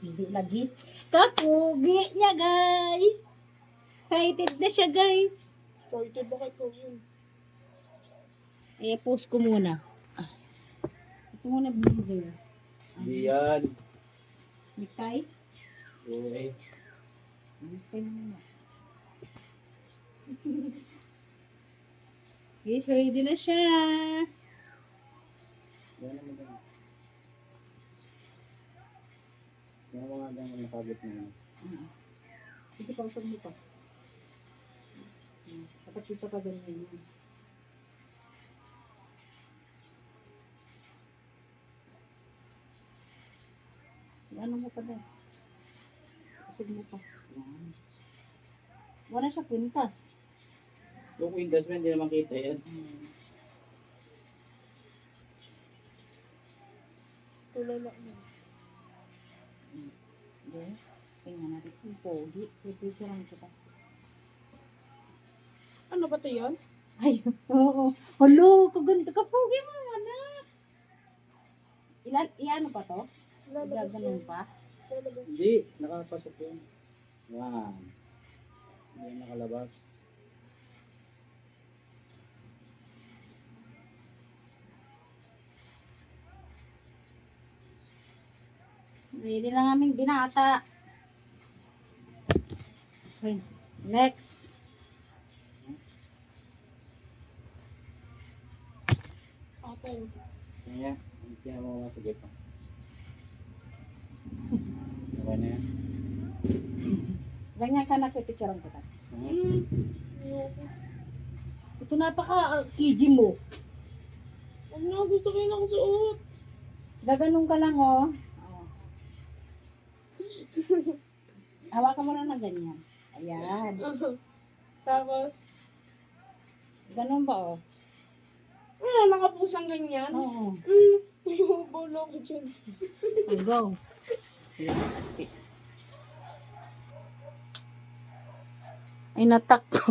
Hindi lagi. Kapugi niya, guys. Excited na siya, guys. Excited ba kayo yun? I-post ko muna. Ito muna, blazer. Hindi yan. Necktie? Okay. Necktie muna. Guys, ready na siya. Yan naman yan. Yan mga ganyan nakagit na yan. Sige, pausap mo pa. Dapat dito pa ganyan yun. Ano mo pa ba? Pausap mo pa. Yan. Wala siya kwintas. Yung windows mo, hindi naman kita yan. Tulala mo. Hindi. Tingnan natin kung pogi. Pipicture lang kita. Ano ba ito yun? Ay, oo. Hello, kaganda ka pogi mo, anak. Iano pa to? Lalabas Gaganon yun. pa? Lalabas. Hindi, nakapasok yun. Yan. Hindi yan nakalabas. Ready lang aming binata. Okay. Next. Apple. Kaya, hindi na mo masagit. Okay na yan. Ganyan ka nakipicturean kita. Ayoko. Ito napaka-kg mo. Ano nga, gusto ko yung nakasuot. Gaganong ka lang, oh. Oh. Hawakan mo na ng ganyan. Ayan. Tapos, Ganon ba, oh? nakapusang ganyan. Oo. Ayoko, bolo ko dyan. Oh, go. Ay, natak ko.